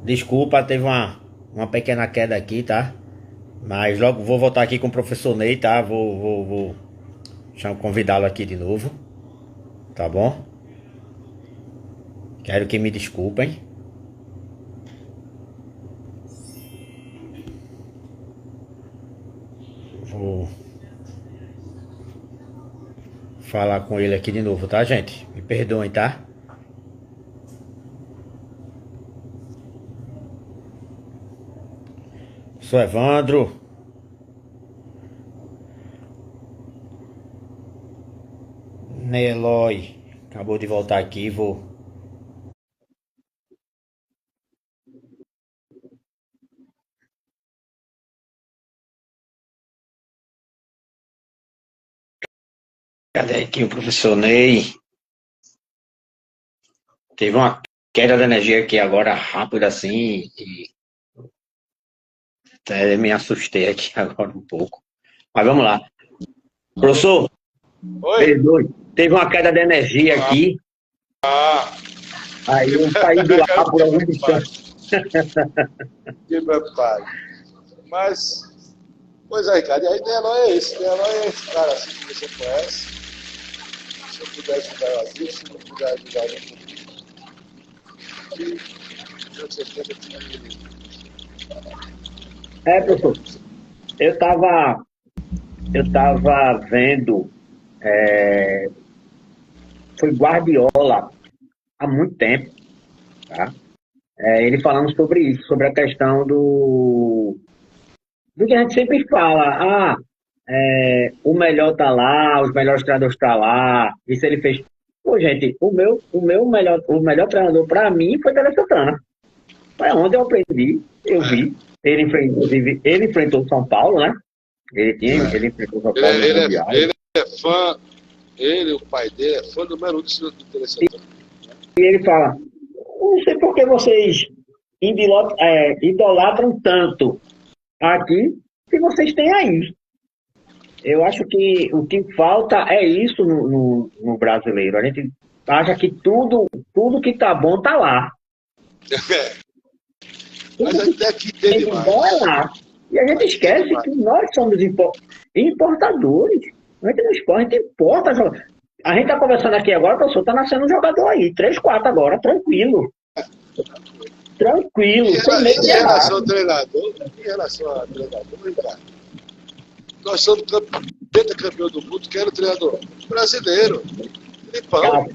Desculpa, teve uma pequena queda aqui, tá? Mas logo vou voltar aqui com o professor Ney, tá? Vou convidá-lo aqui de novo, tá bom? Quero que me desculpem. Vou falar com ele aqui de novo, tá, gente? Me perdoem, tá? Sou Evandro. Neloy acabou de voltar aqui, vou. Cadê aqui o professor Ney? Teve uma queda de energia aqui agora rápida assim e até me assustei aqui agora um pouco. Mas vamos lá. Professor, Oi? perdoe. Teve uma queda de energia aqui, Ah, aí eu saí do ar por algum instante. que meu pai. Mas, pois é, Ricardo, e aí Neló é esse. Neló é esse cara assim que você conhece. Se eu puder ajudar, eu ajudo. Se não puder ajudar, eu não puder. E eu certeza que Professor, eu tava vendo, foi Guardiola há muito tempo, tá? Ele falando sobre isso, sobre a questão do que a gente sempre fala, o melhor tá lá, os melhores treinadores tá lá, isso ele fez. Pô, gente, o melhor treinador para mim foi Tele Santana. Foi onde eu aprendi, eu vi. Ele enfrentou o São Paulo, né? Ele enfrentou o São Paulo no Mundial. ele é fã, ele, o pai dele, é fã número 1 do Tele Santana. E ele fala: não sei por que vocês idolatram tanto aqui que vocês têm aí. Eu acho que o que falta é isso no brasileiro. A gente acha que tudo que tá bom tá lá. Mas Tudo que até aqui tem tem de bom é demais. lá. E a gente Aqui tem esquece demais. que nós somos importadores. A gente não exporta, a gente importa. A gente tá conversando aqui agora, professor, tá nascendo um jogador aí, 3 4 agora, tranquilo. Tranquilo, sem medo de Em errar. relação ao treinador, Ricardo, nós somos campeão do mundo, que era o treinador brasileiro. Filipão.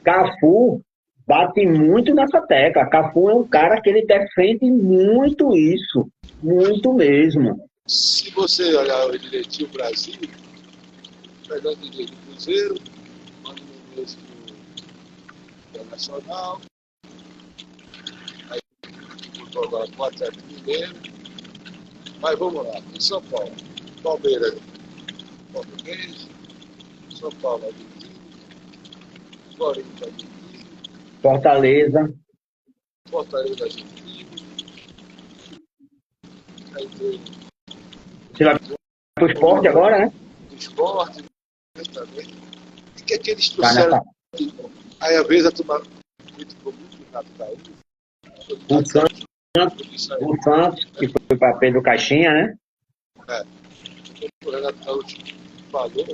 Cafu bate muito nessa tecla. Cafu é um cara que ele defende muito isso. Muito mesmo. Se você olhar direitinho o Brasil, Fernando Diniz do Cruzeiro, Mano Menezes do Internacional, aí botou agora o Atlético Mineiro. Mas vamos lá, em São Paulo, Palmeiras português, São Paulo argentino, Corinthians argentino, Fortaleza. Fortaleza argentino, aí tem Você vai pro esporte agora, né? o esporte, né, também. E que aqueles Tá trouxeram. nessa. Aí, às vezes, a turma criticou muito o Renato Gaúcho. O Santos, que foi para Pedro Caixinha, né? O Renato Gaúcho falou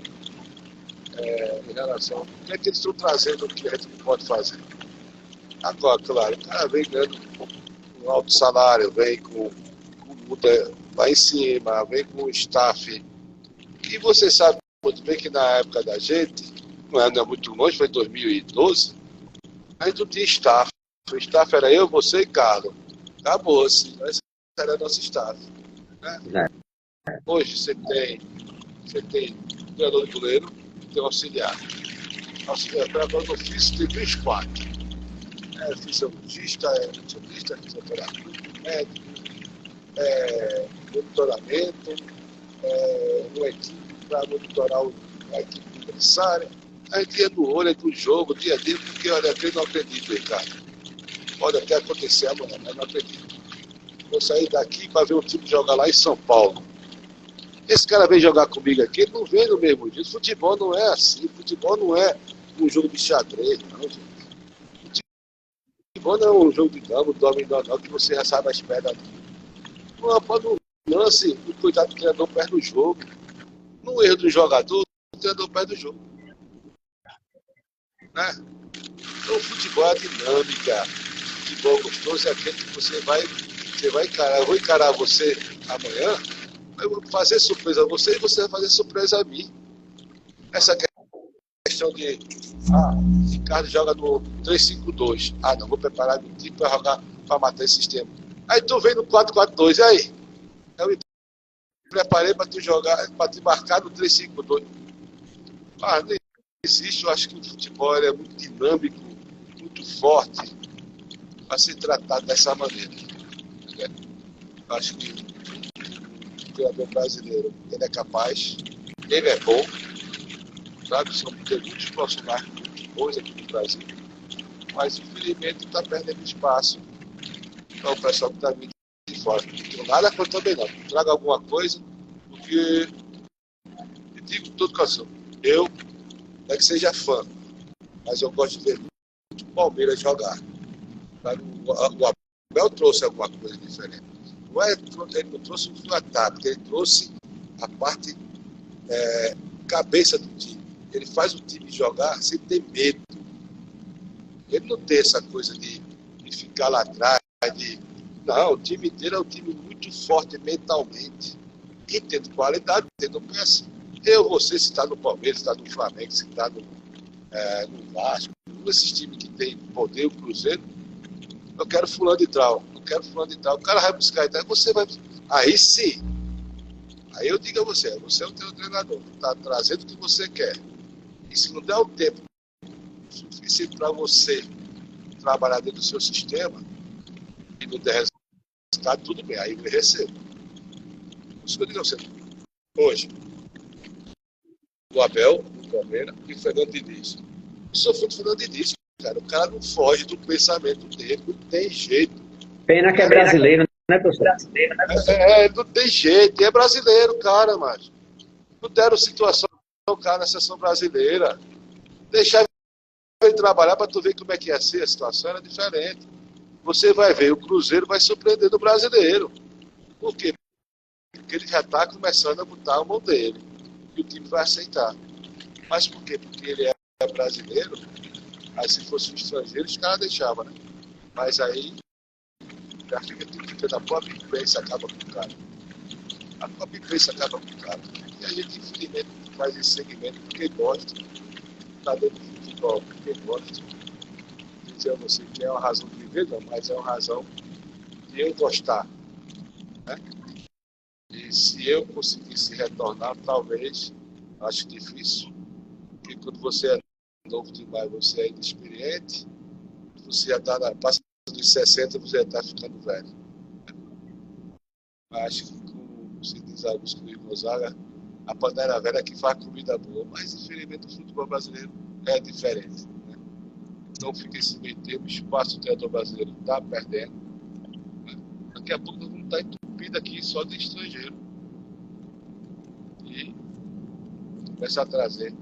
em relação ao que é que eles estão trazendo que a gente não pode fazer. Agora, claro, o cara vem ganhando um alto salário, vem com muita lá em cima, vem com um staff. E você sabe muito bem que na época da gente, não é muito longe, foi em 2012, a gente não tinha staff. O staff era eu, você e Carlos. Acabou-se. Esse era nosso staff. Né? Hoje você tem um treinador de goleiro, tem um auxiliar. Auxiliar, treinador do ofício tem 3, 4. Fisiologista, nutricionista, fisioterapeuta, médico, monitoramento, uma equipe para monitorar a equipe adversária. A gente ia no olho do jogo, dia a dia, porque olha, eu não acredito, Ricardo. Pode até acontecer amanhã, mas não acredito. Vou sair daqui para ver um time jogar lá em São Paulo. Esse cara vem jogar comigo aqui, ele não vem no mesmo dia. Futebol não é assim. Futebol não é um jogo de xadrez, não, gente. Futebol quando é um jogo de dama, dominó não, que você já sabe as pedras. No lance, o cuidado do treinador perde o jogo. No erro do jogador, o treinador perde o jogo. Né? Então o futebol é dinâmica. O futebol gostoso é aquele que você vai encarar. Eu vou encarar você amanhã, eu vou fazer surpresa a você e você vai fazer surpresa a mim. Essa questão de Ricardo joga no 3-5-2. Não, vou preparar meu time para jogar, para matar esse sistema. Aí tu vem no 4-4-2, e aí? Eu me preparei para tu jogar, para te marcar no 3-5-2. Não existe, eu acho que o futebol é muito dinâmico, muito forte para ser tratado dessa maneira. Eu acho que o jogador brasileiro, ele é capaz, ele é bom, sabe? Tem muitos profissionais muito bons aqui no Brasil, mas infelizmente está perdendo espaço para o pessoal que está vindo de fora. Não nada contra também não. Traga alguma coisa, porque eu digo todo canção. Eu não é que seja fã, mas eu gosto de ver muito o Palmeiras jogar. O Abel trouxe alguma coisa diferente. Não é, ele não trouxe um ataque, ele trouxe a parte cabeça do time. Ele faz o time jogar sem ter medo. Ele não tem essa coisa de ficar lá atrás. Não, o time dele é um time muito forte mentalmente. E tendo qualidade, tendo peça. Você, se está no Palmeiras, se está no Flamengo, se está no Vasco, esses times que tem poder, o Cruzeiro, eu quero fulano de tal, o cara vai buscar, então você vai. Aí sim. Aí eu digo a você é o teu treinador, está trazendo o que você quer. E se não der o tempo suficiente para você trabalhar dentro do seu sistema e não der resultado, tudo bem, aí eu recebo. Isso que eu digo a você. Hoje, o Abel, o Palmeiras e o Fernando Diniz. Eu sou fã do Fernando Diniz, cara. O cara não foge do pensamento dele, não tem jeito. Pena que é brasileiro, né, professor? Não tem jeito. É brasileiro, cara, mas não deram situação ao cara na seleção brasileira. Deixar ele trabalhar para tu ver como é que ia ser a situação, era diferente. Você vai ver, o Cruzeiro vai surpreender o brasileiro. Por quê? Porque ele já está começando a botar a mão dele. E o time vai aceitar. Mas por quê? Porque ele é brasileiro. Aí se fosse um estrangeiro, os caras deixavam, né? Mas aí já fica tudo ficando. A própria imprensa acaba com o cara. A própria imprensa acaba com o cara. E a gente, infelizmente, faz esse segmento porque gosta. Está dentro do futebol porque gosta. Dizer a você que é uma razão de viver, não, mas é uma razão de eu gostar. Né? E se eu conseguisse retornar, talvez, acho difícil, porque quando você é novo demais, você é inexperiente, você já está na passa dos 60, você já está ficando velho. Acho que, como se diz Augusto Luiz Gonzaga, a panela velha é que faz comida boa, mas infelizmente o futebol brasileiro é diferente. Né? Então fica esse meio termo, o espaço do treinador brasileiro está perdendo. Né? Daqui a pouco nós vamos estar entupido aqui só de estrangeiro. E começar a trazer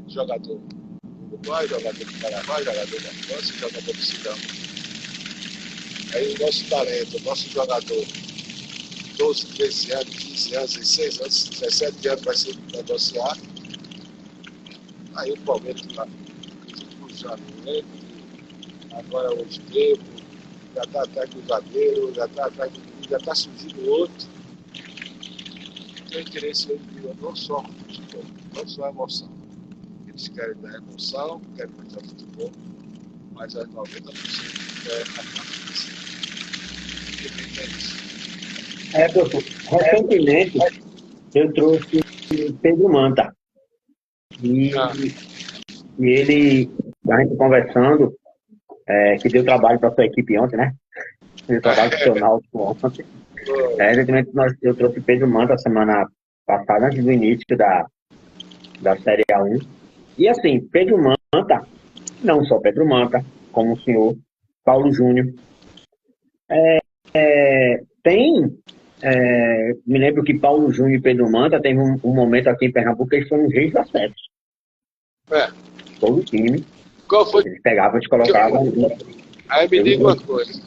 jogador do Uruguai, jogador do Paraguai, jogador da França, jogador do Sudão. Aí o nosso talento, o nosso jogador, 12, 13 anos, 15 anos, 16 anos, 17 anos vai ser negociado. Aí o Palmeiras está cruzando o elenco, agora o Estrevo, já está atrás do zagueiro, já está atrás do já está surgindo outro. Tem interesse em não só futebol, não só emoção. Eles querem dar emoção, querem mostrar futebol, mas as 90% é a parte desse. Professor, recentemente eu trouxe Pedro Manta. E ele, a gente conversando, que deu trabalho para a sua equipe ontem, né? Deu trabalho profissional ontem. Recentemente eu trouxe Pedro Manta semana passada, antes do início da Série A1. E assim, Pedro Manta, não só Pedro Manta, como o senhor Paulo Júnior, me lembro que Paulo Júnior e Pedro Manta teve um momento aqui em Pernambuco que eles foram os reis do acesso. Todo o time. Qual foi? Eles pegavam, eles colocavam. Aí me diga uma coisa.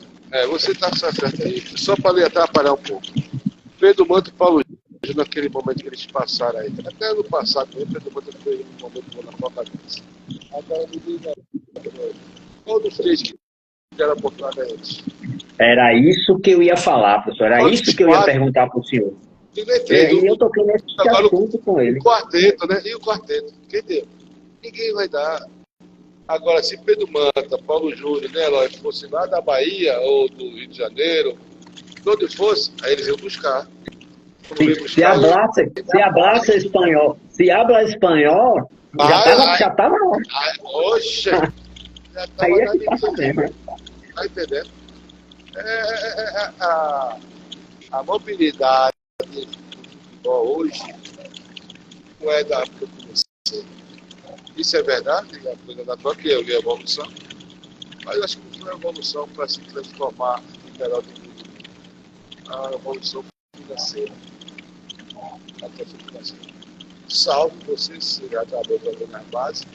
Você está certo aí. Só para lhe atrapalhar um pouco. Pedro Manto e Paulo Júnior, naquele momento que eles passaram aí. Até ano passado, Pedro Manto foi um momento bom na Fortaleza. Agora me diga, qual dos três que era apontado a eles? Era isso que eu ia falar, professor. Era isso que eu ia perguntar para o senhor. E eu toquei nesse assunto com ele. O quarteto, né? E o quarteto? Quem deu? Ninguém vai dar. Agora, se Pedro Manta, Paulo Júnior, né, Eloy, fosse lá da Bahia ou do Rio de Janeiro, de onde fosse, aí eles iam buscar. Se hablasse espanhol, já estava lá. Oxe! Já estava aí lá ninguém. Tá entendendo? A mobilidade do futebol hoje não é da época que eu comecei. Isso é verdade, é coisa da tua que eu vi a evolução, mas acho que não foi a evolução para se transformar em melhor do mundo. A evolução financeira. Salvo você se acabou jogando na base.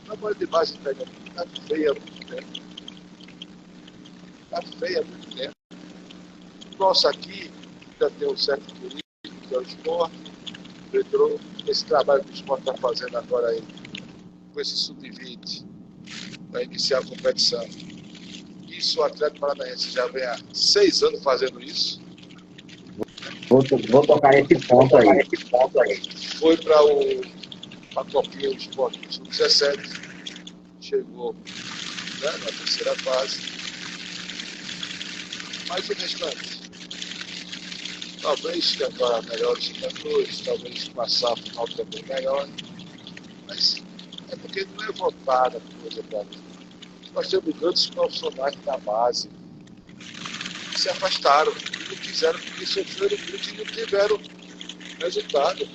A bola de base pega, tá feia há muito tempo. Tá feia há muito tempo. Nossa, aqui já tem um certo equilíbrio, que é o esporte, o Petrô, esse trabalho que o esporte está fazendo agora aí, com esse sub-20, para iniciar a competição. Isso o Atlético Paranaense já vem há 6 anos fazendo isso. Vou tocar esse ponto aí. Foi para a Copinha do Esporte Sub-17, chegou, né, na terceira fase. Mas o restante, talvez agora melhor os jogadores, talvez com a SAF final também melhor, mas é porque não é votada a coisa para mim. Nós temos grandes profissionais da base que se afastaram, e não quiseram, porque sofreram muito e não tiveram resultado. E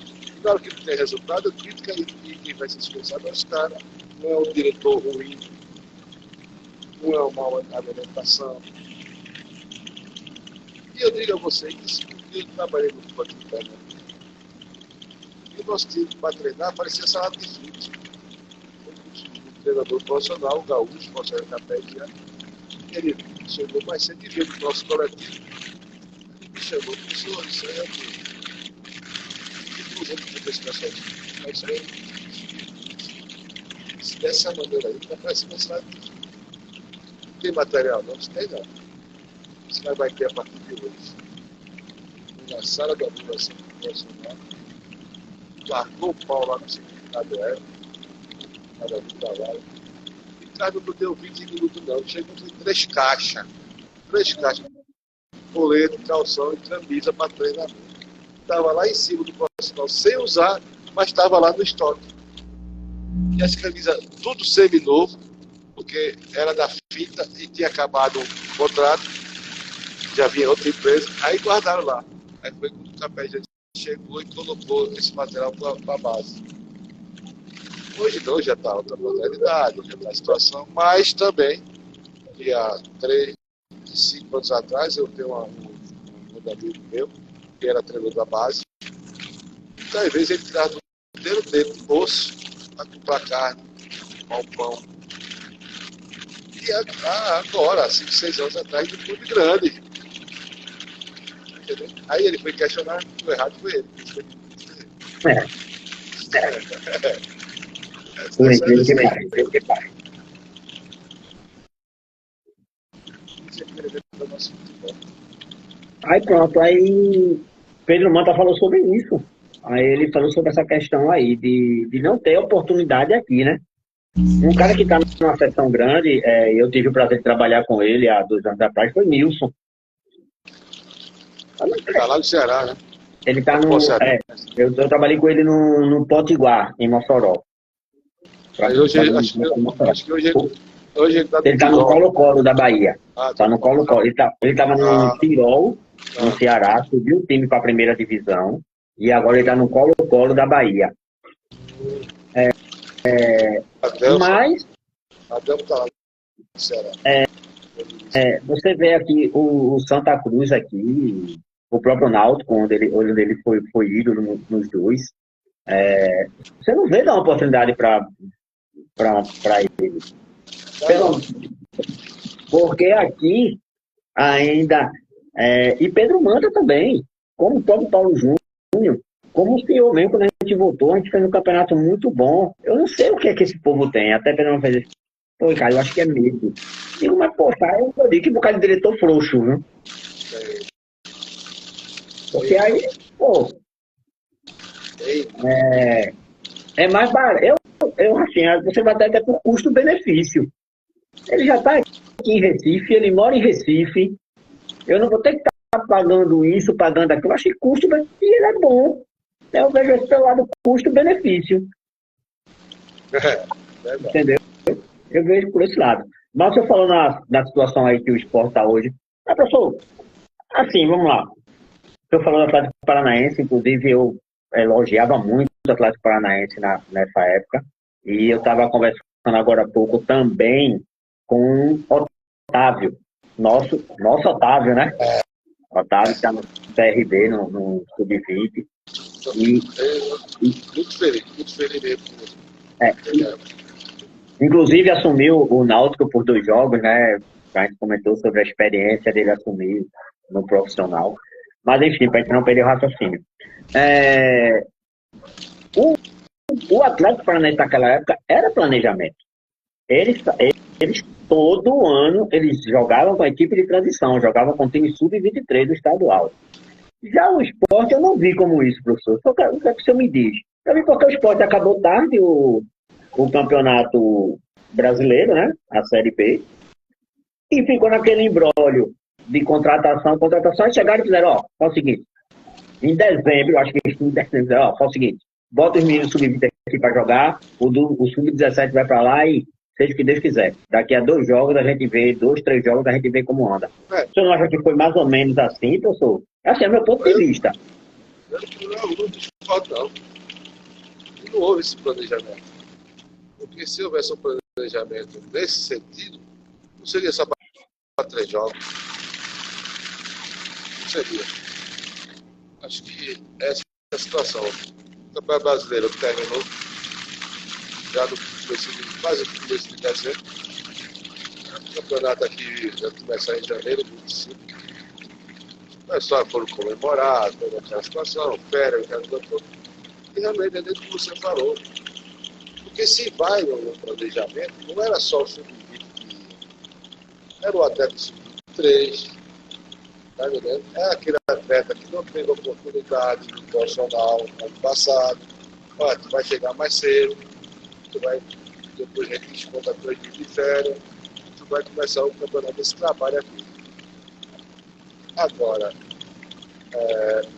na hora que não tem resultado, a crítica e quem vai ser dispensado é os caras. Não é o diretor ruim, não é uma má alimentação. E eu digo a vocês, porque eu trabalhei no futebol de perna, e o nosso time para treinar parecia salada de fruta. Um treinador profissional, o Gaúcho, profissional da Pédia, ele chegou mais cedo e veio do nosso coletivo. Ele me chamou, professor, isso aí é o que vamos esse pessoal. Isso aí, dessa maneira aí, está parecendo salada de fruta. Não tem material, não tem não. Isso vai ter a partir de hoje. Na sala da aplicação profissional, largou o pau lá no significado aéreo, cada do trabalho. E Ricardo não deu 20 minutos não, chegou com 3 caixas, colete, calção e camisa para treinamento. Estava lá em cima do profissional, sem usar, mas estava lá no estoque. E as camisas, tudo semi-novo, porque era da fita e tinha acabado o contrato, já vinha outra empresa, aí guardaram lá. Aí foi quando o Capé chegou e colocou esse material para a base. Hoje não, já está outra modalidade, já está a situação, mas também, há 3, 5 anos atrás, eu tenho um amigo meu, que era treinador da base, então às vezes ele tirava do dinheiro dele, do bolso, para comprar carne, pão. E agora, 5, 6 anos atrás, de clube grande. Entendeu? Aí ele foi questionar, o errado foi ele. Por incrível que pareça. Aí pronto, aí Pedro Manta falou sobre isso. Aí ele falou sobre essa questão aí de não ter oportunidade aqui, né? Um cara que está numa seção grande, eu tive o prazer de trabalhar com ele há 2 anos atrás, foi Nilson. Está lá no Ceará, né? Ele está no. Eu trabalhei com ele no Potiguar, em Mossoró. Mas hoje que hoje ele está no Colo-Colo da Bahia. Está no Colo-Colo. Ele estava no Tirol, no Ceará, subiu o time para a primeira divisão e agora ele está no Colo-Colo da Bahia. Mas está lá no Ceará. Você vê aqui o Santa Cruz aqui, o próprio Náutico, onde ele foi ídolo nos dois. Você não vê dar uma oportunidade para ele. Porque aqui ainda, e Pedro Manta também, como o próprio Paulo Júnior, como o senhor mesmo, quando a gente voltou, a gente fez um campeonato muito bom. Eu não sei o que é que esse povo tem, até Pedro Manta fez isso. Pô, cara, eu acho que é medo. Digo, mas, poxa, eu digo que por causa de diretor frouxo, viu? Porque aí, pô, é mais barato. Assim, você vai até por custo-benefício. Ele já está aqui em Recife, ele mora em Recife. Eu não vou ter que estar pagando isso, pagando aquilo. Eu acho que custo-benefício ele é bom. Eu vejo esse pelo lado custo-benefício. Entendeu? Eu vejo por esse lado. Mas você falou na situação aí que o esporte está hoje. Mas, professor, assim, vamos lá. Você falou do Atlético Paranaense, inclusive eu elogiava muito o Atlético Paranaense nessa época. E eu estava conversando agora há pouco também com o Otávio, nosso Otávio, né? Otávio está no CRB, no Sub-20. Muito feliz mesmo. É, inclusive assumiu o Náutico por 2 jogos, né? A gente comentou sobre a experiência dele assumir no profissional. Mas enfim, para a gente não perder o raciocínio. O Atlético Paranaense naquela época era planejamento. Eles, eles todo ano eles jogavam com a equipe de transição, jogavam com o time sub-23 do estadual. Já o esporte eu não vi como isso, professor. O que é que o senhor me diz? Eu vi porque o esporte acabou tarde o campeonato brasileiro, né? A Série B. E ficou naquele imbróglio de contratação, e chegaram e fizeram, ó, o seguinte, em dezembro, acho que em dezembro, ó, faz o seguinte, bota os meninos sub-20 aqui para jogar, o sub-17 vai para lá e seja o que Deus quiser. Daqui a 2 jogos a gente vê, 2, 3 jogos a gente vê como anda. O senhor não acha que foi mais ou menos assim, professor? Esse é o meu ponto de vista. Não discordo, não. Não houve esse planejamento. Porque se houvesse um planejamento nesse sentido, não seria só para 3 jogos. Não seria. Acho que essa é a situação. O Campeonato Brasileiro terminou já no quase no começo de dezembro. O campeonato aqui vai começar em janeiro, 25. O pessoal foram comemorar, toda aquela situação, férias, e realmente é dentro do que você falou. Porque se vai no planejamento, não era só o sub-20 que ia. Era o atleta sub-23, tá entendendo? É aquele atleta que não teve oportunidade no profissional no ano passado. Olha, tu vai chegar mais cedo, tu vai, depois a gente desconta 3 dias de férias, tu vai começar o campeonato desse trabalho aqui. Agora,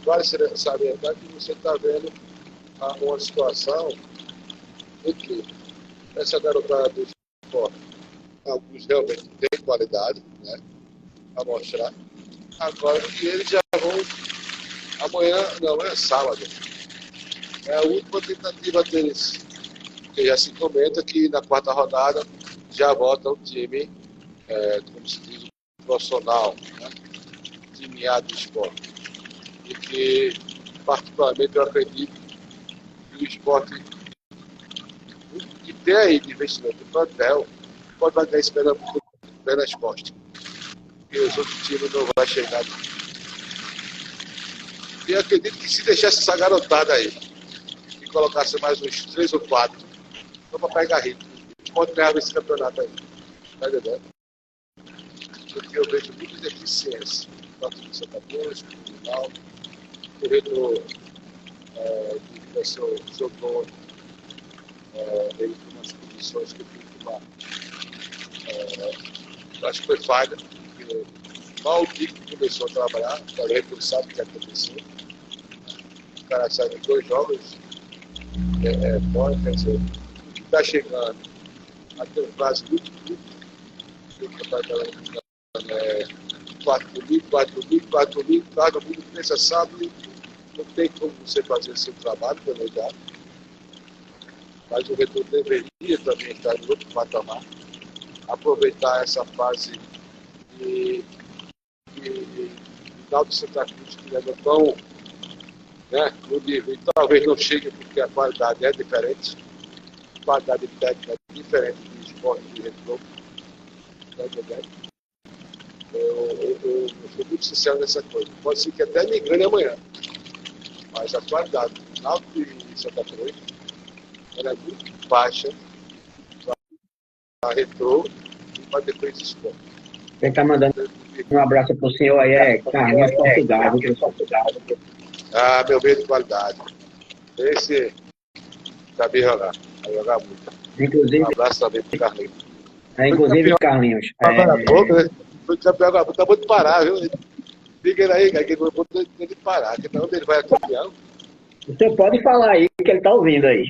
vale salientar que você está vendo uma situação em que essa garotada do esporte, alguns realmente têm qualidade, né, a mostrar. Agora que eles já vão, amanhã é sábado, é a última tentativa deles, porque já se comenta que na 4ª rodada já volta o time, como se diz, profissional, né, time A do esporte. E que, particularmente, eu acredito que o esporte, que tem aí de investimento no plantel, pode bater esse pé nas costas. E os outros times não vão chegar. E eu acredito que se deixasse essa garotada aí e colocasse mais uns 3 ou 4, só para pegar ritmo, pode ganhar esse campeonato aí. Tá entendendo? Porque eu vejo muita deficiência, tanto do Santa Cruz, do Rinaldo, o corredor de seu dono, ele tem umas condições que eu tenho que tomar. Acho que foi falha, porque mal o que começou a trabalhar, talvez por sabe o que aconteceu. O cara sai de 2 jogos, fora, quer dizer, o que está chegando a ter um prazo muito curto, que está falando 4 domingo, terça, sábado, não tem como você fazer seu trabalho planejado, mas o retorno deveria também estar em outro patamar, aproveitar essa fase de final de Santa Cruz, que ainda tão, né, no nível, e talvez não chegue porque a qualidade é diferente, a qualidade técnica é diferente do esporte de retorno, tá entendendo? Eu sou muito sincero nessa coisa. Pode ser que até me engane amanhã. Mas a qualidade do Náutico e Santa Cruz ela é muito baixa para Retrô e para Defesa e Sport. Quem está mandando um abraço para o senhor aí é Carlinhos Portugal. Ah, meu bem de qualidade. Esse sabia jogar. Vai jogar muito. Inclusive, Um abraço também para o Carlinhos. Inclusive, Carlinhos. Foi campeão agora, tá muito parar, viu? Liga ele aí, cara, que ele não tem que parar, que onde ele vai é campeão. Você pode falar aí que ele está ouvindo aí.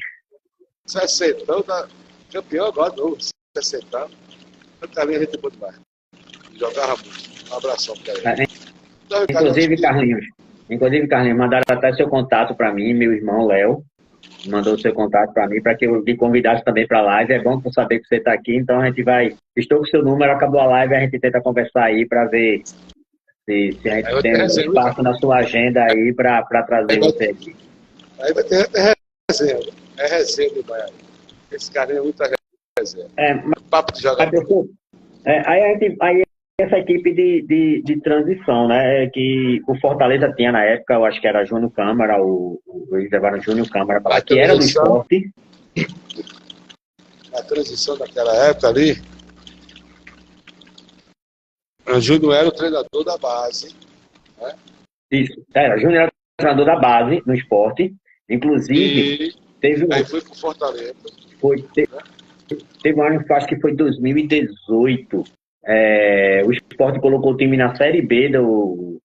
60, tá campeão agora, novo, 60. O Carlinhos a gente pode mais. Jogava muito. Um abração para ele. Inclusive, Carlinhos, mandaram até seu contato para mim, meu irmão Léo. Mandou seu contato para mim, para que eu lhe convidasse também para a live. É bom por saber que você está aqui, então a gente vai. Estou com o seu número, acabou a live, a gente tenta conversar aí para ver se a gente tem um espaço na sua agenda aí para trazer você aqui. Aí vai ter reserva. É reserva de Baiano. Esse cara é muita reserva. Papo de jogador. Aí essa equipe de transição, né? Que o Fortaleza tinha na época, eu acho que era Júnior Câmara, eles levaram Júnior Câmara para lá, que era do esporte. Na transição daquela época ali, o Júnior era o treinador da base. Né? Isso, Júnior era o treinador da base no esporte. Inclusive, aí foi pro Fortaleza. Teve um ano que eu acho que foi 2018. O Sport colocou o time na Série B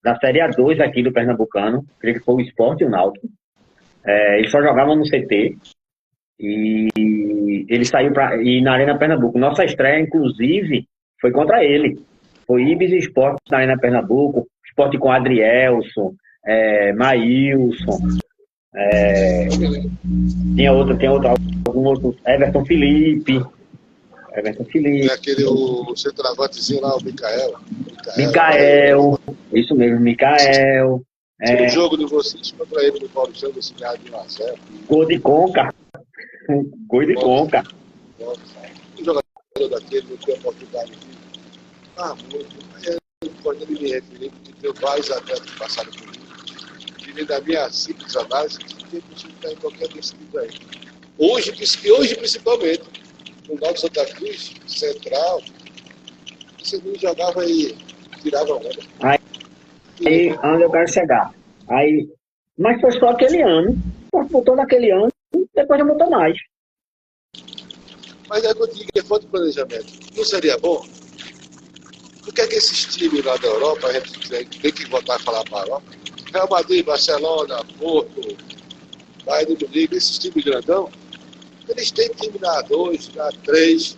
da Série A2 aqui do Pernambucano. Creio que foi o Sport e o Náutico. Eles só jogavam no CT. E ele saiu e na Arena Pernambuco. Nossa estreia, inclusive, foi contra ele. Foi Ibis e Sport na Arena Pernambuco. Sport com Adrielson, Maílson. Tinha algum outro. Everton Felipe. Tem aquele o centroavantezinho lá, o Micael. Isso mesmo, Micael. O jogo de vocês contra ele no Paulistão, desse ganhado de 1-0. Gol de Conca. Gol de Conca. Um jogador daquele não tem oportunidade de muito. Eu pode me referir, porque tem vários atletas que passaram por mim. E da minha simples análise, que tem possível estar em qualquer descido aí. Hoje, principalmente, no Náutico Santa Cruz, Central, você não jogava e tirava onda. Aí, onde eu quero chegar. Mas foi só aquele ano. Botou naquele ano, depois não botou mais. Mas é que eu digo que é falta de planejamento. Não seria bom? Por que esses times lá da Europa, a gente tem que voltar a falar para a Europa? Real Madrid, Barcelona, Porto, Bayern de Munique, esses times grandão, eles têm time na A2, na A3.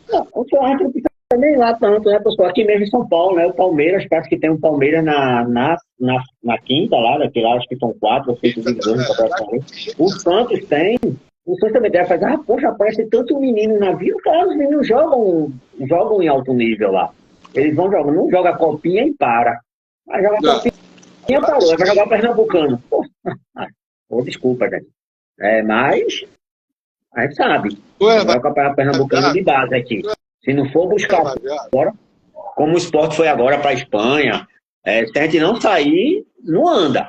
Não, o senhor não precisa nem lá tanto, né, pessoal? Aqui mesmo em São Paulo, né? O Palmeiras, parece que tem um Palmeiras na quinta lá, daquele lá, acho que são 4 ou 6 divisões. O Santos tem. O Santos também deve fazer, poxa, aparece tanto menino na vida, claro, os meninos jogam em alto nível lá. Eles vão jogando, não joga copinha e para. Mas joga copinha e parou, vai jogar Pernambucano. Pô, desculpa, gente. Mas a gente sabe. Vai o campeonato pernambucano de base aqui. Se não for buscar agora, como o Sport foi agora para a Espanha, se a gente não sair, não anda.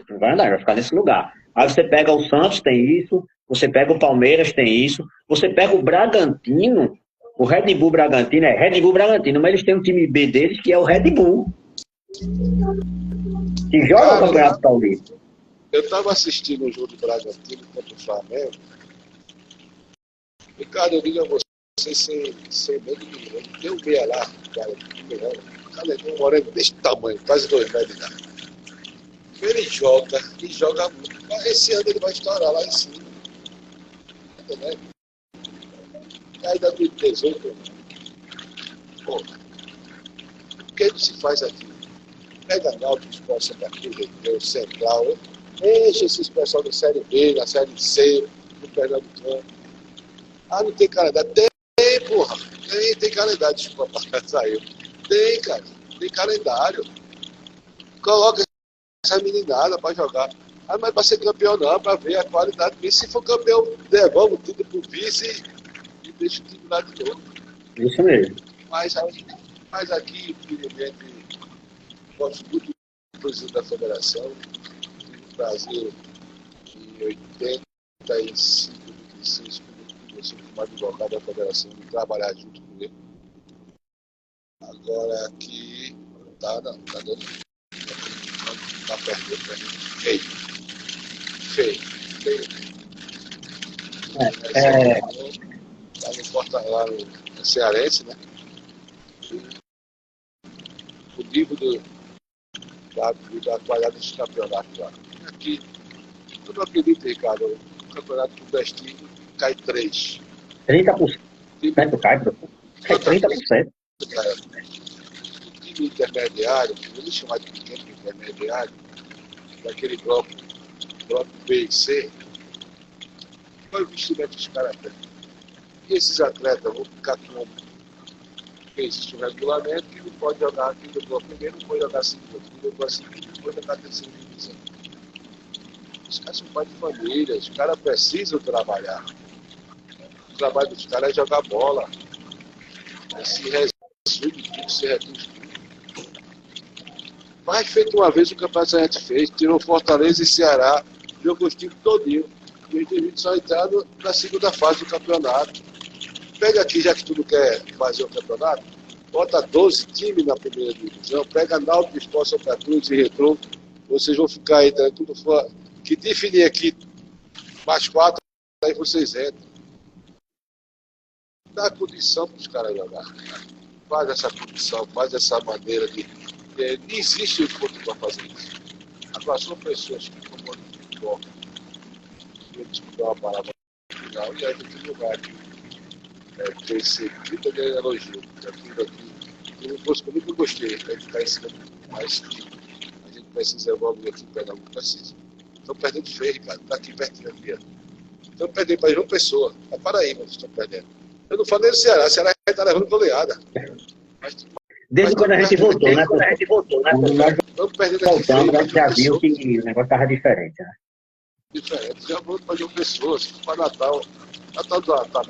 Não vai andar, vai ficar nesse lugar. Aí você pega o Santos, tem isso. Você pega o Palmeiras, tem isso. Você pega o Bragantino, o Red Bull Bragantino, Red Bull Bragantino, mas eles têm um time B deles que é o Red Bull. Que joga o Campeonato Paulista. Eu estava assistindo o jogo do Bragantino contra o Flamengo. Ricardo, eu digo a você sem medo nenhum. Tem um meia lá, cara, é um moreno desse tamanho, quase 2 metros de idade. Ele joga muito. Mas esse ano ele vai estourar lá em cima. Entendeu? Aí da 2018, pô, o que se faz aqui? Pega Náutico, Sport Santa Cruz, o Central, enche esses pessoal da Série B, da Série C, do Pernambucano. Não tem calendário? Tem, porra. Tem calendário, desculpa, saiu. Tem, cara. Tem calendário. Coloca essa meninada pra jogar. Mas pra ser campeão não, pra ver a qualidade. E se for campeão, devolve tudo pro vice e deixa o time lá de novo. Isso mesmo. Mas Mas aqui, infelizmente, gosto muito do presidente da federação. Tive o prazer em 85, 86, quando comecei como advogado da federação, de trabalhar junto com ele. Agora aqui, tá dando. Tá perdendo pra mim. Feio. Lá no Porta, lá no Cearense, né? O nível da qualidade dos campeonatos lá. Aqui, tu não acredita, Ricardo, o campeonato nordestino cai 3. 30% cai, professor. Cai 30%. O time intermediário, vamos chamar de pequeno intermediário, daquele bloco B e C, qual o investimento dos caras têm? E esses atletas vão ficar como? Porque existe um regulamento que não pode jogar aqui no bloco primeiro, não pode jogar segundo, não pode jogar terceira divisão. Os caras são pais de família, os caras precisam trabalhar. O trabalho dos caras é jogar bola. Se resume tudo, se reduz tudo. Mas feito uma vez o campeonato a gente fez, tirou Fortaleza e Ceará, jogou os times todinho. E a gente só entrado na segunda fase do campeonato. Pega aqui, já que tu não quer fazer o campeonato, bota 12 times na primeira divisão, pega Náutico, Sport, Santa Cruz e Retrô, vocês vão ficar aí, tá, tudo fora. Que definir aqui mais 4, aí vocês entram. Dá condição para os caras jogar. Faz essa condição, faz essa maneira de. Não existe esforço para fazer isso. Agora são pessoas que tomam futebol. Eu discutir uma palavra no final e aí tem lugar aqui. Tem esse grita de elogio. Aquilo aqui. Se não fosse comigo, eu gostei. Vai ficar em cima mais que a gente precisa evoluir aqui em Pernambuco. Precisa. Estão perdendo feio, cara. Está aqui pertinho aqui. Estão perdendo para João Pessoa. É Paraíba que estão perdendo. Eu não falei do Ceará. O Ceará está levando goleada. Desde quando a gente voltou, né? Estamos perdendo aqui. Voltamos, a gente já viu que o negócio estava diferente, né? Diferente. Já vou para João Pessoa. Para Natal. Natal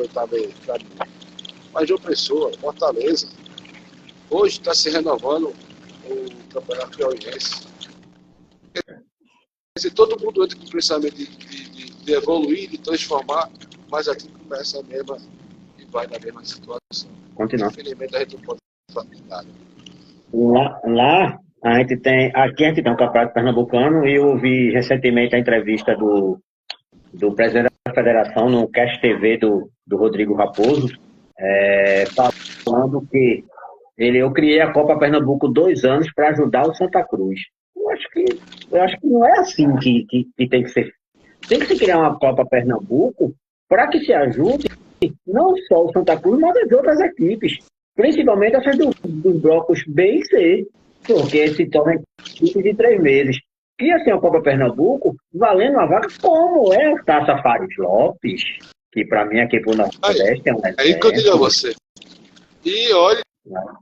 está bem. Mas João Pessoa, Fortaleza. Hoje está se renovando o Campeonato Piauiense. Quer dizer, todo mundo entra com o pensamento de evoluir, de transformar, mas aqui começa a mesma e vai na mesma situação. Continua. Infelizmente a gente não pode fazer nada. Lá aqui a gente tem um campeonato pernambucano e eu ouvi recentemente a entrevista do presidente da federação no Cast TV do Rodrigo Raposo, falando que eu criei a Copa Pernambuco 2 anos para ajudar o Santa Cruz. Eu acho que não é assim que tem que ser. Tem que se criar uma Copa Pernambuco para que se ajude não só o Santa Cruz, mas as outras equipes. Principalmente essas dos blocos B e C, porque se tornam equipes de 3 meses. E assim, a Copa Pernambuco, valendo uma vaga como é a Taça Fares Lopes, que para mim aqui pro Nordeste é um exemplo. Aí que eu digo a você. E olha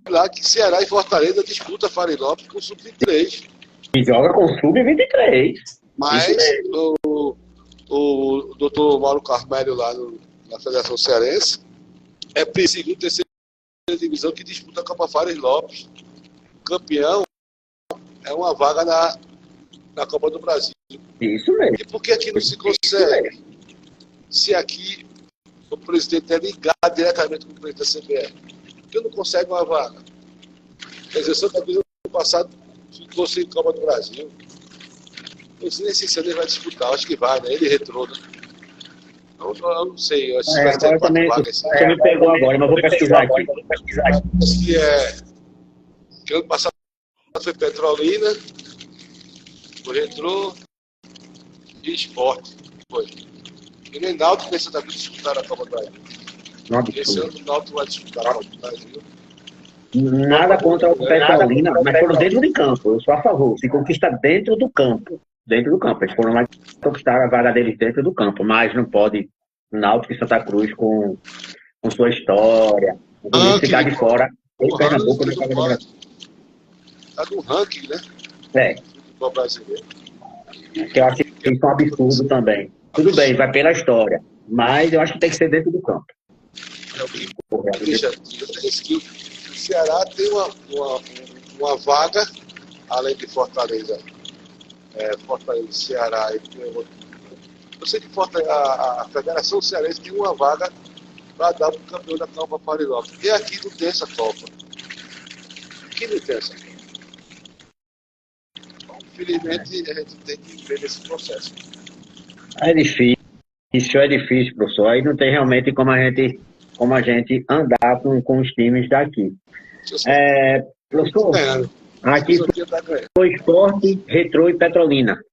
lá que Ceará e Fortaleza disputa Fares Lopes com o Sub-23. E joga com o Sub-23. Mas o doutor Mauro Carmelho lá na Federação Cearense é segunda, terceira divisão que disputa a Copa Fares Lopes. O campeão é uma vaga na Copa do Brasil. Isso mesmo. E por que aqui não se consegue? Se aqui o presidente é ligado diretamente com o presidente da CBF, por que não consegue uma vaga? Quer dizer, Santa Cruz no passado ficou sem Copa do Brasil. Eu não sei se ele vai disputar, acho que vai, né? Ele retrô, né? Eu não sei. Eu agora também, você me pegou agora, mas vou pesquisar aqui. Acho que ano passado foi Petrolina, o Retrô e Esporte. Foi. E nem Náutico nem Santa Cruz disputaram a Copa do Brasil. Esse ano o Náutico vai disputar a Copa do Brasil. Nada contra o Petrolina, mas foram dentro de campo. Eu sou a favor. Se conquista dentro do campo. Dentro do campo. Eles foram lá conquistar a vaga deles dentro do campo. Mas não pode Náutico e Santa Cruz com sua história. Não ficar de fora. O Pernambuco não pode. Tá no ranking, né? Futebol brasileiro. Que eu acho que isso é um absurdo também. Tudo bem, vai pela história. Mas eu acho que tem que ser dentro do campo. É o que Ceará tem uma vaga, além de Fortaleza. Fortaleza, Ceará e tem outro. Eu sei que a Federação Cearense tem uma vaga para dar para o campeão da Copa Parilópolis. E aqui não tem essa Copa. Aqui não tem essa Copa. Então, infelizmente, a gente tem que ver nesse processo. É difícil, professor. Aí não tem realmente como a gente andar com os times daqui. Professor, aqui foi Sport, Retrô e Petrolina.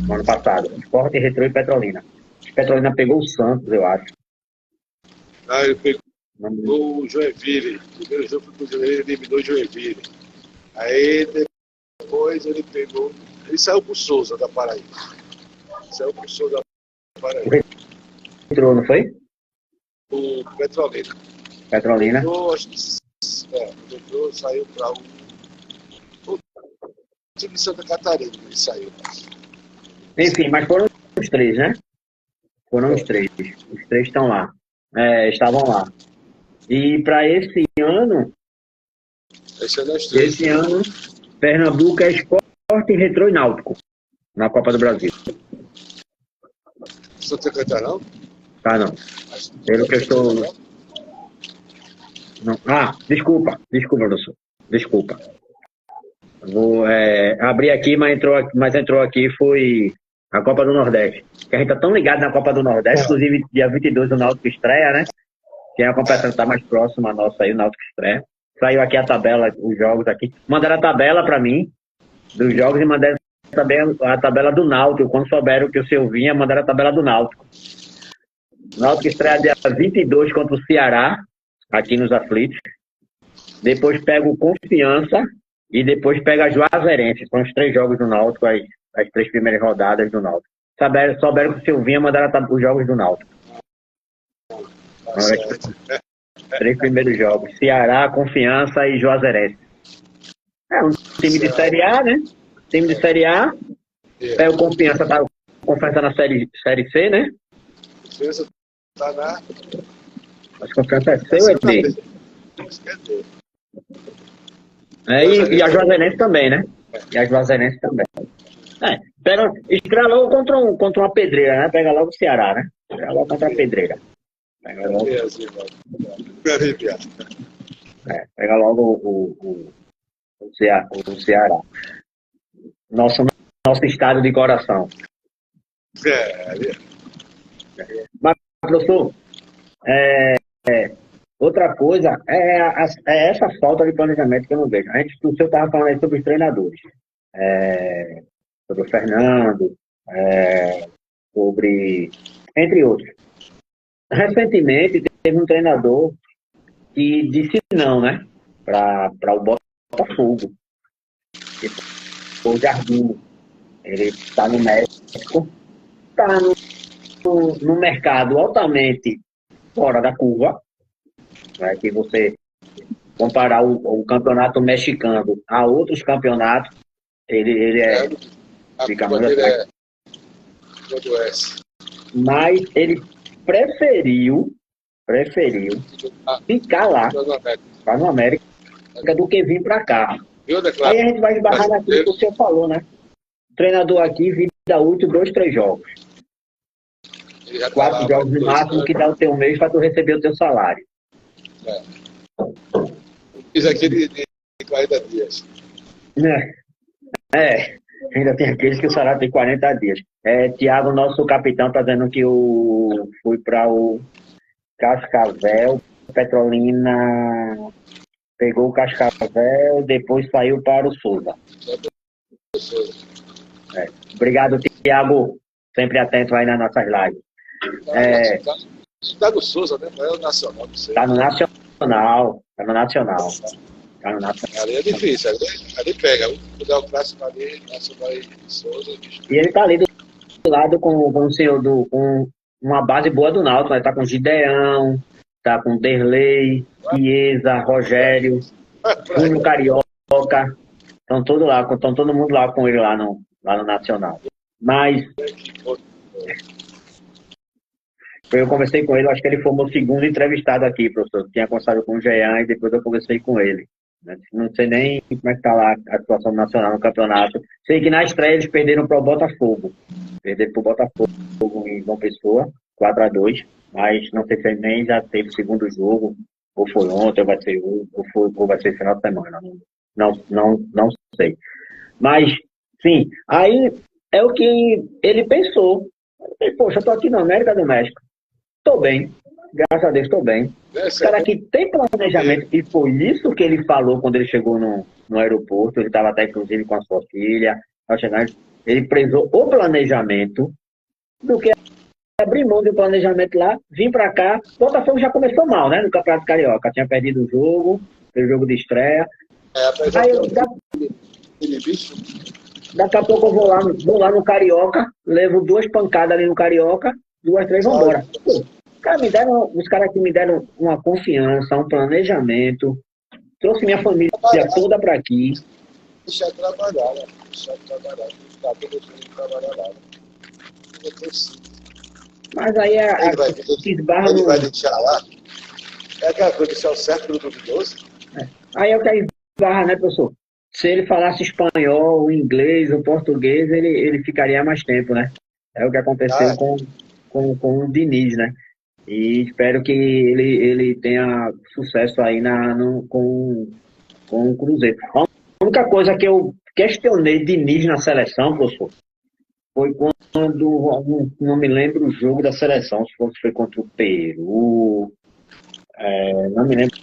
No ano passado. Sport, Retrô e Petrolina. Petrolina pegou o Santos, eu acho. Ele pegou o Joinville. O primeiro jogo foi com o Joinville, ele eliminou o Joinville. Aí depois ele pegou. Ele saiu pro Souza da Paraíba. Saiu pro Souza da Paraíba. Retrô, não foi? O Petrolina. Petrolina. O Retrô saiu para o time de Santa Catarina. Ele saiu. Enfim, mas foram os três, né? Foram os três. Os três estão lá. Estavam lá. E para esse ano, Pernambuco é Sport, Retrô e Náutico na Copa do Brasil. Santa Catarina não? Tá, não. Pelo que eu estou... Não. Desculpa, professor. Desculpa. Vou abrir aqui, mas entrou aqui foi a Copa do Nordeste. Que a gente tá tão ligado na Copa do Nordeste, inclusive dia 22 o Náutico estreia, né? Que é a competição que tá mais próxima nossa aí, o Náutico estreia. Saiu aqui a tabela, os jogos aqui. Mandaram a tabela para mim, dos jogos, e mandaram também a tabela do Náutico. Quando souberam que o seu vinha, mandaram a tabela do Náutico. O Náutico estreia dia 22 contra o Ceará, aqui nos Aflitos. Depois pega o Confiança e depois pega a Juazeirense. São os 3 jogos do Náutico, as 3 primeiras rodadas do Náutico. Souberam que o seu vinha, mandaram os jogos do Náutico. 3 primeiros jogos. Ceará, Confiança e Juazeirense. É um time de Série A, né? Time de Série A. O Confiança na série C, né? Confiança tá na... Mas Confiança é C ou é D? E a Juazeirense também, né? E a Juazeirense também. Estreia logo contra uma pedreira, né? Pega logo o Ceará, né? Pega logo contra a pedreira. Pega logo o Ceará. Nosso estado de coração. Mas, professor, outra coisa é essa falta de planejamento que eu não vejo. O senhor estava falando aí sobre os treinadores. Sobre o Fernando, entre outros. Recentemente, teve um treinador que disse não, né? Para o Botafogo. Que foi o Jardim. Ele está no México. Está no mercado altamente fora da curva. Né? Que você comparar o campeonato mexicano a outros campeonatos, ele fica muito mas ele preferiu ficar lá, no América, do que vir para cá. Aí a gente vai esbarrar naquilo que o senhor falou, né? O treinador aqui, vida útil, 2, 3 jogos. 4 jogos no máximo, que dá o teu mês para tu receber o teu salário. Fiz aqui de 40 dias. Ainda tem aqueles que o salário tem 40 dias. Tiago, nosso capitão, está dizendo que fui para o Cascavel, Petrolina pegou o Cascavel, depois saiu para o Souza. Obrigado, Tiago. Sempre atento aí nas nossas lives. Está no Souza, né? Não é o Nacional. Está no Nacional. Ali é difícil, ali pega. Vou dar o clássico ali, Nacional e Souza. E ele está ali do lado com o senhor, com uma base boa do Náutico. Está com Gideão, está com Derlei, Chiesa, Rogério, Júnior Carioca. Estão todo mundo lá com ele lá no Nacional. Mas Eu conversei com ele, acho que ele foi o meu segundo entrevistado aqui, professor. Tinha conversado com o Jean e depois eu conversei com ele. Não sei nem como é que está lá a situação nacional no campeonato. Sei que na estreia eles perderam para o Botafogo. Perderam para o Botafogo em João Pessoa, 4-2. Mas não sei se nem já teve o segundo jogo, ou foi ontem, ou vai ser hoje, ou vai ser final de semana. Não sei. Mas, sim, aí é o que ele pensou. Poxa, eu estou aqui na América do México. Estou bem, graças a Deus estou bem. Esse cara aqui tem planejamento, e foi isso que ele falou quando ele chegou no aeroporto. Ele estava até, inclusive, com a sua filha. Ao chegar, ele prezou o planejamento do que abrir mão do planejamento lá, vim para cá. O Botafogo já começou mal, né? No Campeonato Carioca. Tinha perdido o jogo, fez o jogo de estreia. Aí eu, daqui a pouco eu vou lá no Carioca, levo 2 pancadas ali no Carioca, 2, 3, vão embora. Os caras aqui me deram uma confiança, um planejamento, trouxe minha família toda para aqui. Deixar trabalhar, né? Deixar trabalhar. Ficar todo mundo trabalhar lá. Mas aí ele vai deixar lá. É aquela coisa, deixar o certo pelo duvidoso. Aí é o que esbarra, né, professor? Se ele falasse espanhol, inglês ou português, ele ficaria mais tempo, né? É o que aconteceu com o Diniz, né? E espero que ele tenha sucesso aí com o Cruzeiro. A única coisa que eu questionei Diniz na seleção, professor, foi quando, não me lembro o jogo da seleção, se foi contra o Peru, não me lembro,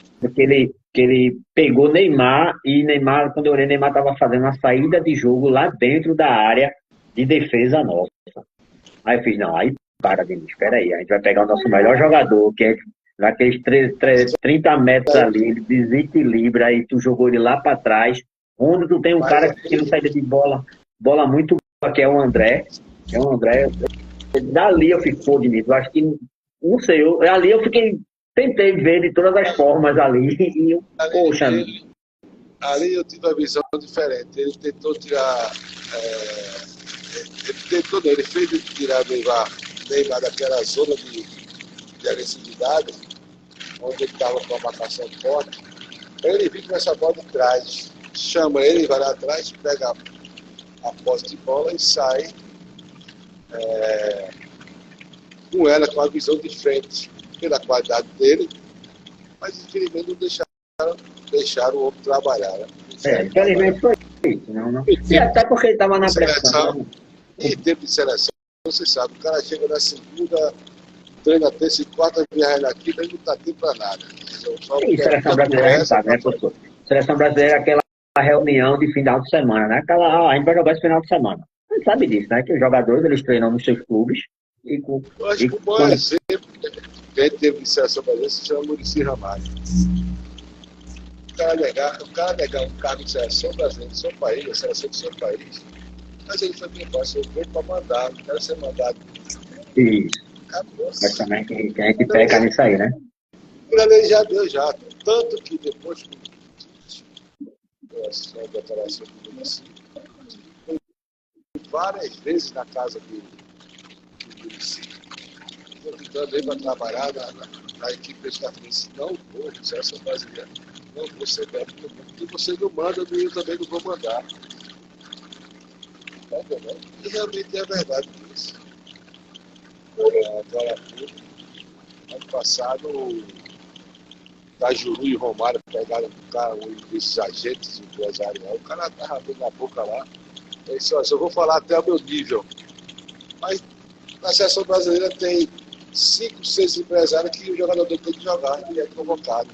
que ele pegou Neymar, e Neymar, quando eu olhei, Neymar estava fazendo uma saída de jogo lá dentro da área de defesa nossa. Aí eu fiz, não, aí para, Denis, espera aí, a gente vai pegar o nosso melhor jogador, que é naqueles 30 metros ali, ele desequilibra, aí tu jogou ele lá para trás, onde tu tem um cara que não saída de bola muito boa, que é o André, dali eu fiquei, pô, Denis, eu acho que, não sei, ali eu tentei ver de todas as formas ali, e eu, poxa... Ali eu tive uma visão diferente, ele tentou tirar... ele fez tirar Neymar daquela zona de agressividade, onde ele estava com a marcação forte. Ele vem com essa bola de trás, chama ele, vai lá atrás, pega a posse de bola e sai com ela, com a visão de frente, pela qualidade dele, mas infelizmente não deixaram o homem trabalhar. Né? Infelizmente foi isso. Não. E até porque ele estava na pressão. Em tempo de seleção, você sabe, o cara chega na segunda, treina terça e quarta, viaja na quinta, ele não está tempo para nada. E seleção brasileira, a gente sabe, né, professor? Seleção brasileira é aquela reunião de final de semana, né? A gente vai jogar esse final de semana. A gente sabe disso, né? Que os jogadores, eles treinam nos seus clubes. Eu acho que o bom exemplo que a gente teve de seleção brasileira se chama Muricy Ramalho. O cara negar um cargo de seleção brasileira do seu país, a seleção do seu país, mas ele foi bem fácil, eu vou para mandar, não quero ser mandado. Isso. Mas também que a gente peca nisso aí, né? Por ali já deu já. Tanto que depois que a declaração do Muricy, foi várias vezes na casa do Muricy, convidando ele para trabalhar na equipe estadounidense. Não vou, seleção brasileira, não vou ser técnico do mundo. E você não manda, eu também não vou mandar. Tá entendendo? E realmente é verdade isso. Agora, ano passado, Cajuru e Romário pegaram esses agentes empresariais. O cara estava abrindo a boca lá. Ele disse, eu vou falar até o meu nível. Mas na seleção brasileira tem 5, 6 empresários que o jogador tem que jogar e é convocado.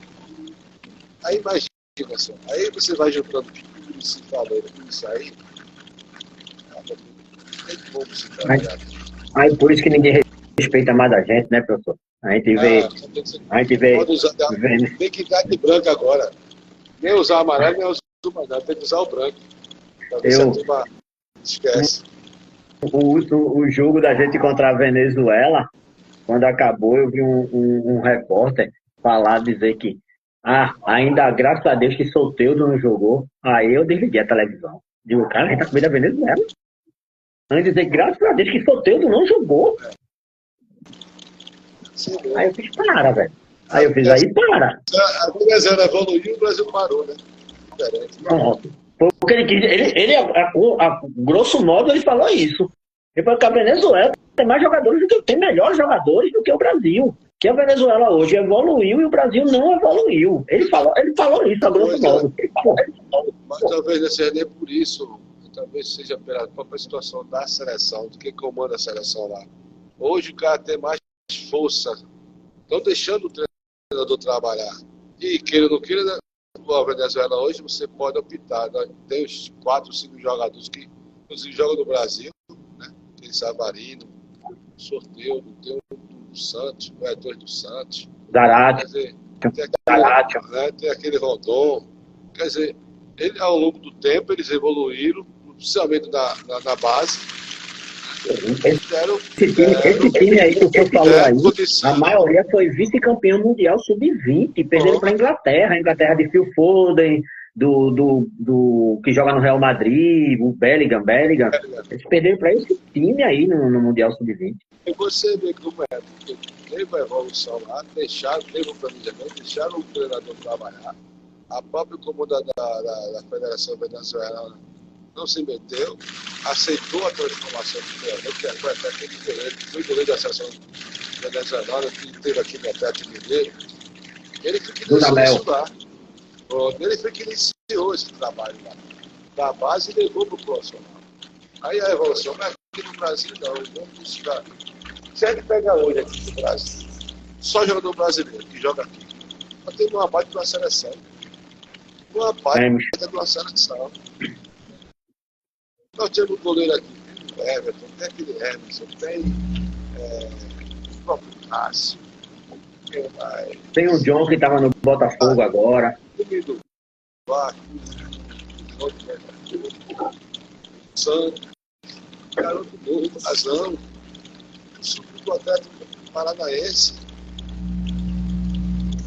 Aí imagina só. Aí você vai juntando tudo isso isso aí. Tem como se trabalhar. Aí por isso que ninguém respeita mais a gente, né, professor? A gente vê. Tem que dar de branco agora. Nem usar amarelo, nem usar o amarelo. Tem que usar o branco. Talvez a turma esquece. O jogo da gente contra a Venezuela, quando acabou, eu vi um repórter dizer que ainda graças a Deus que Soteldo não jogou. Aí eu desliguei a televisão. Digo, cara, a gente tá com medo da Venezuela. Antes de dizer, graças a Deus que Soteldo não jogou. Sim, Aí eu fiz, para, velho. Aí eu fiz, aí para. a Venezuela evoluiu, o Brasil parou, né? Diferente. Pronto. Porque ele quis, grosso modo, ele falou isso. Ele falou que a Venezuela tem mais jogadores do que tem melhores jogadores do que o Brasil. Que a Venezuela hoje evoluiu e o Brasil não evoluiu. Ele falou isso a grosso modo. Mas talvez não seja nem por isso, talvez seja pela própria situação da seleção, de quem comanda a seleção lá. Hoje o cara tem mais força. Estão deixando o treinador trabalhar. E queira ou não queira, a Venezuela hoje você pode optar. Tem os 4, 5 jogadores que inclusive jogam no Brasil, né? Tem Savarino, Sorteio, tem o Santos, o Edor do Santos. Zarate. Tem aquele Rondon. Quer dizer, ao longo do tempo eles evoluíram, principalmente na base. Esse time aí que o senhor falou aí, a maioria foi vice-campeão mundial sub-20, perderam para a Inglaterra. A Inglaterra de Phil Foden, do que joga no Real Madrid, o Bellingham. Eles perderam para esse time aí no Mundial Sub-20. E você vê como é, porque teve a evolução lá, teve um planejamento, deixaram o treinador trabalhar. A própria comanda da Federação Venezuelana não se meteu, aceitou a transformação do treinador, que foi até aquele goleiro, que foi goleiro da seleção venezuelana, que teve aqui no Atlético Mineiro. Ele foi que iniciou isso lá. Ele foi que iniciou esse trabalho lá. Da base e levou para o profissional. Aí a evolução, mas aqui no Brasil não, vamos buscar. Se a gente pegar hoje aqui no Brasil, só jogador brasileiro que joga aqui, nós temos uma parte de uma seleção. Uma parte de uma seleção. Nós temos um goleiro aqui, o Everton, tem aquele Emerson, tem o próprio Cássio. Tem o John que estava no Botafogo agora. O Vasco, o Santos, o garoto novo, o Razão, o subiu do Atlético Paranaense.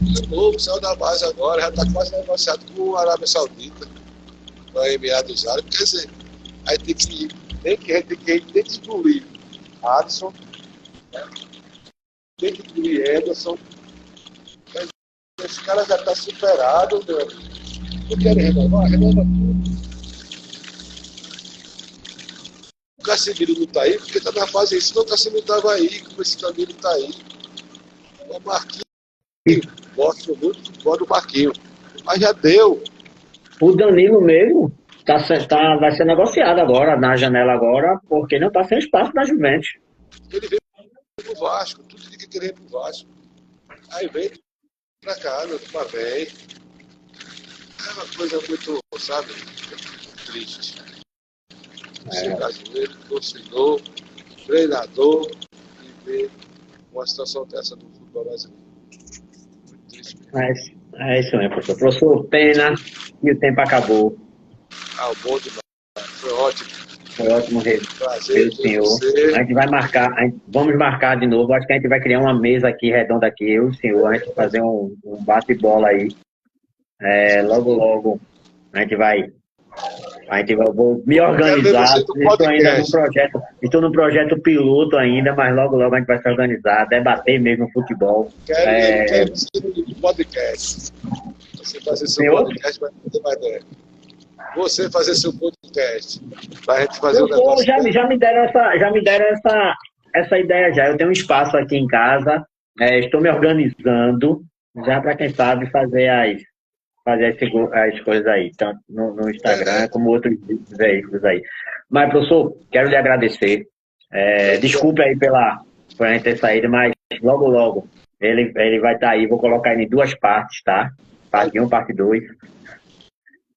Ele é novo, saiu da base agora, já está quase negociado com a Arábia Saudita, com a Emirados Árabes. Quer dizer, aí tem que incluir Adson, né? Tem que incluir Ederson. Esse cara já está superado, meu amigo. Não querem renovar? Renova tudo. O Casemiro não está aí porque está na fase aí. Senão o Casemiro estava aí, como esse Camilo está aí. O Marquinhos, gosto muito do futebol do Marquinhos. Mas já deu. O Danilo mesmo vai ser negociado agora, na janela agora, porque não está sem espaço na Juventus. Ele veio pro Vasco, tudo que queria pro Vasco. Aí veio pra cá, meu pai bem. É uma coisa muito, sabe, triste. Ser brasileiro, torcedor, treinador, e ver uma situação dessa do futebol brasileiro. Muito triste mesmo. É isso mesmo, professor. Professor, pena e o tempo acabou. Bom demais. Foi ótimo. Foi ótimo prazer, senhor. A gente vai marcar, vamos marcar de novo. Acho que a gente vai criar uma mesa aqui redonda aqui, eu e o senhor, a gente fazer um bate-bola aí. Logo vou me organizar. Estou no projeto piloto ainda, mas logo a gente vai se organizar, debater mesmo o futebol. Quero você no podcast. Você fazer seu podcast vai ter mais ideia. Você fazer seu podcast. Pra gente fazer um negócio. Já me deram essa ideia já. Eu tenho um espaço aqui em casa, estou me organizando já para quem sabe fazer as coisas aí, tanto no Instagram como outros veículos aí. Mas, professor, quero lhe agradecer. Desculpe aí por a gente ter saído, mas logo ele vai estar aí. Vou colocar ele em 2 partes, tá? Parte 1, parte 2.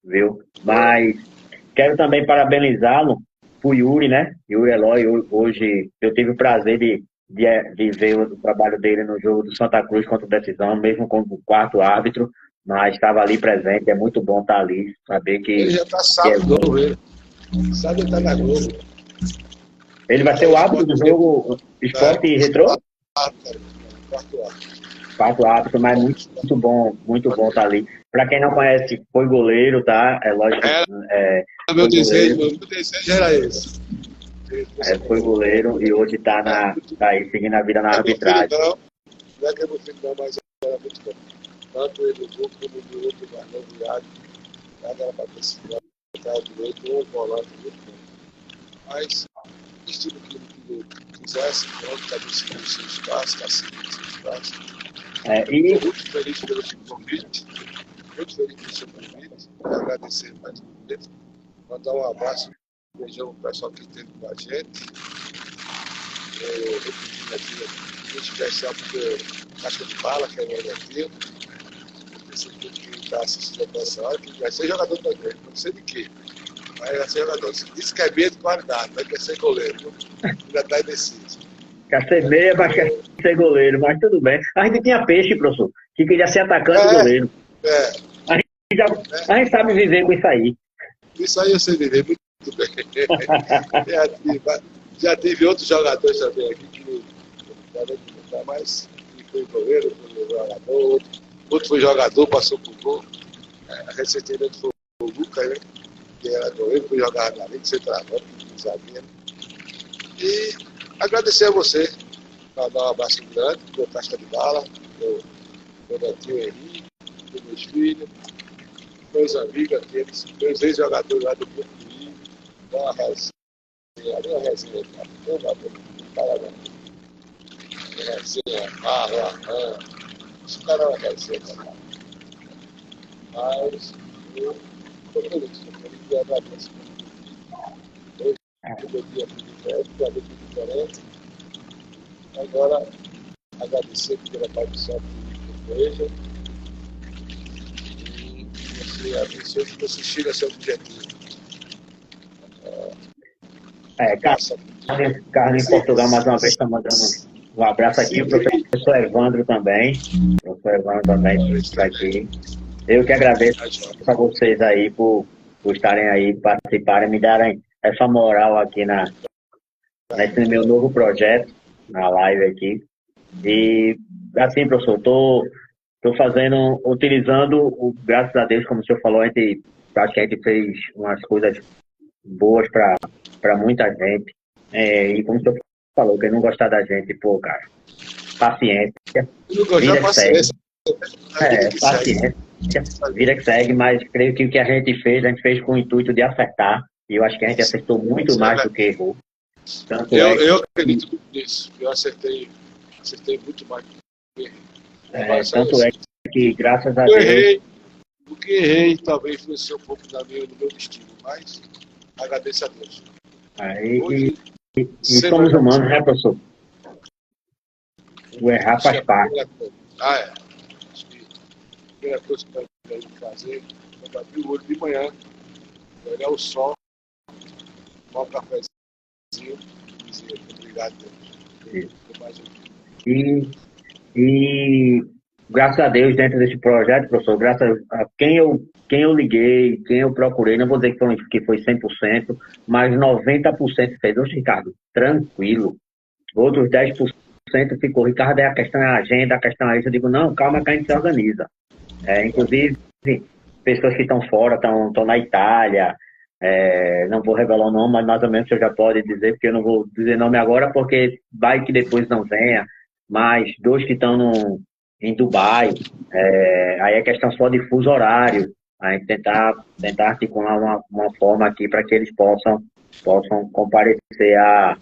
Viu? Mas quero também parabenizá-lo por Yuri, né? Yuri Eloy, hoje eu tive o prazer de ver o trabalho dele no jogo do Santa Cruz contra o Decisão, mesmo como o 4º árbitro, mas estava ali presente. É muito bom estar ali, saber que... Ele já está sábado, ele está na Globo. Ele vai ser o árbitro do jogo Sport e Retrô? 4º árbitro, mas muito bom estar ali. Para quem não conhece, foi goleiro, tá? É lógico. Meu desejo era esse. Foi goleiro e hoje está aí seguindo a vida na arbitragem. Não é que é meu filho não, mas era muito bom. Tanto ele, o Lucas, como o outro, o mais novo, o Iago. Iago era para ter sido direito, ou volante, muito bom. Mas, o estilo que ele quisesse, pronto, está decidindo o seu espaço, está seguindo o seu espaço. Estou muito feliz pelo seu convite, muito feliz pelo seu convite. Quero agradecer mais uma vez, mandar um abraço, um beijão ao pessoal que esteve com a gente. Repetindo aqui, muito especial porque Casca de Bala, que é meu negativo. Esse aqui que está assistindo a essa hora, que vai ser jogador também, não sei de quê. Mas vai ser jogador. Disse que é meia de qualidade, mas quer ser goleiro. Ainda está indeciso. Quer ser meia, mas quer ser goleiro, mas tudo bem. A gente tinha peixe, professor, que queria ser atacante e goleiro. A gente sabe viver com isso aí. Isso aí eu sei viver muito bem. Já tive outros jogadores também aqui que não dá mais. Que foi goleiro, foi jogador, outro foi jogador, passou por gol. Recentemente foi o Lucas, né? Que era goleiro, foi jogar na Liga Centroavante, zagueiro. E agradecer a você, mandar um abraço grande, meu Casca de Bala, meu netinho Henrique, meus filhos, meus amigos, aqueles, meus ex-jogadores lá do Porto Rio, dá uma resenha, parabéns. Resenha, os caras é uma resenha, cara. Mas eu estou feliz e agradeço muito. Todo dia muito diferente. Agora, agradecer pela participação da igreja e você abençoe que você chegue a seu objetivo. Carlos em Portugal, mais uma vez, está mandando um abraço aqui. O professor Evandro também. O professor Evandro também está aqui. Eu que agradeço a vocês aí por estarem aí, participarem, me darem essa moral aqui nesse meu novo projeto, na live aqui. E, assim, professor, estou utilizando, graças a Deus, como o senhor falou, acho que a gente fez umas coisas boas para muita gente. E como o senhor falou, quem não gostar da gente, pô, cara, paciência. Vida que segue. Paciência. Vida que segue, mas creio que o que a gente fez com o intuito de acertar. E eu acho que a gente acertou muito mais do que errou. Eu acredito muito nisso. Eu acertei muito mais do que errei. Tanto é que, graças a Deus... O que errei talvez influenciou um pouco no meu destino, mas agradeço a Deus. E somos humanos, né, professor? O errar faz parte. Acho que a primeira coisa que eu tenho que fazer é abrir o olho de manhã, olhar o sol, tomar um cafezinho e dizer obrigado, Deus. E graças a Deus, dentro desse projeto, professor, graças a quem eu liguei, quem eu procurei, não vou dizer que foi 100%, mas 90% fez. Ô, Ricardo, tranquilo. Outros 10% ficou. Ricardo, a questão é a agenda, a questão é isso. Eu digo, não, calma que a gente se organiza. Inclusive, pessoas que estão fora, estão na Itália, não vou revelar o nome, mas mais ou menos você já pode dizer, porque eu não vou dizer nome agora, porque vai que depois não venha. Mas 2 que estão em Dubai, aí é questão só de fuso horário, a gente tentar articular uma forma aqui para que eles possam comparecer à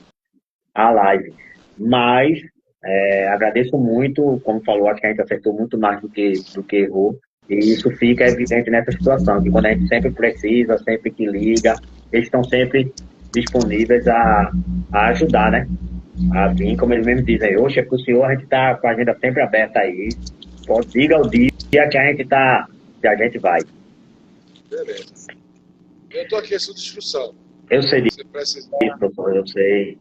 live. Mas agradeço muito, como falou, acho que a gente acertou muito mais do que errou, e isso fica evidente nessa situação, que quando a gente sempre precisa, sempre que liga, eles estão sempre disponíveis a ajudar, né? A vir, como eles mesmos dizem, hoje é para o senhor, a gente está com a agenda sempre aberta aí. Diga o dia que que a gente vai. Beleza. Eu estou aqui à sua discussão. Eu sei disso, doutor, eu sei.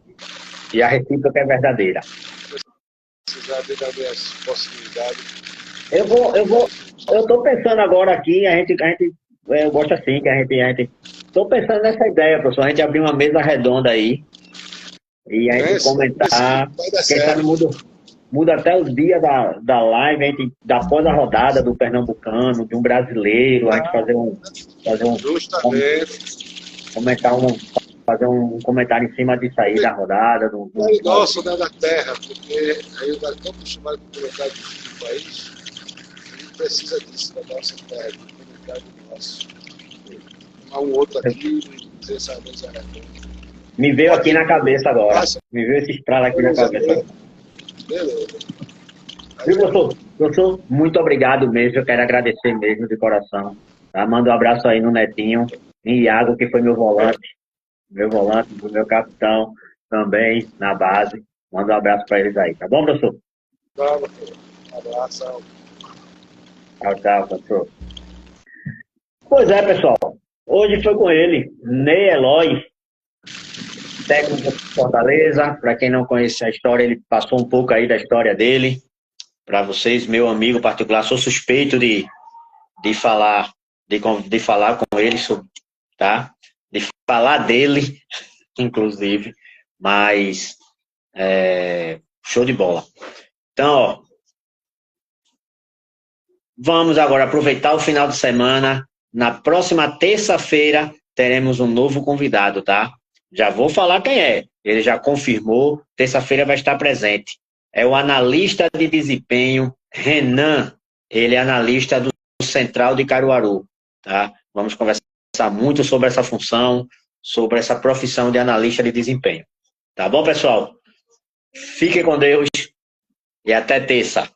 E a recíproca é verdadeira. Se precisar de dar minhas possibilidades. Eu estou pensando agora aqui, eu gosto assim, que a gente. Estou pensando nessa ideia, professor, a gente abrir uma mesa redonda aí. E a gente comentar, quem sabe muda até o dia da live, a gente, após a rodada do Pernambucano, de um brasileiro, a gente fazer um comentar fazer um comentário em cima disso aí, da rodada. É nosso, né, da terra, porque aí o cara tão acostumado com o mercado do país, a gente precisa disso, da nossa terra, do mercado nosso. Um outro aqui, dizer essa vez era bom. Me veio aqui na cabeça agora. Me veio esse estralo aqui na cabeça. Beleza. Viu, professor? Professor, muito obrigado mesmo. Eu quero agradecer mesmo de coração. Tá? Manda um abraço aí no Netinho, em Iago, que foi meu volante, meu capitão também na base. Manda um abraço para eles aí. Tá bom, professor? Tá, professor. Um abraço. Tchau, professor. Pois é, pessoal. Hoje foi com ele, Ney Eloy, técnico de Fortaleza. Para quem não conhece a história, ele passou um pouco aí da história dele. Para vocês, meu amigo particular, sou suspeito de falar com ele, tá? De falar dele, inclusive, mas show de bola. Então, ó, vamos agora aproveitar o final de semana. Na próxima terça-feira teremos um novo convidado, tá? Já vou falar quem é. Ele já confirmou, terça-feira vai estar presente. É o analista de desempenho, Renan. Ele é analista do Central de Caruaru, tá? Vamos conversar muito sobre essa função, sobre essa profissão de analista de desempenho. Tá bom, pessoal? Fiquem com Deus e até terça.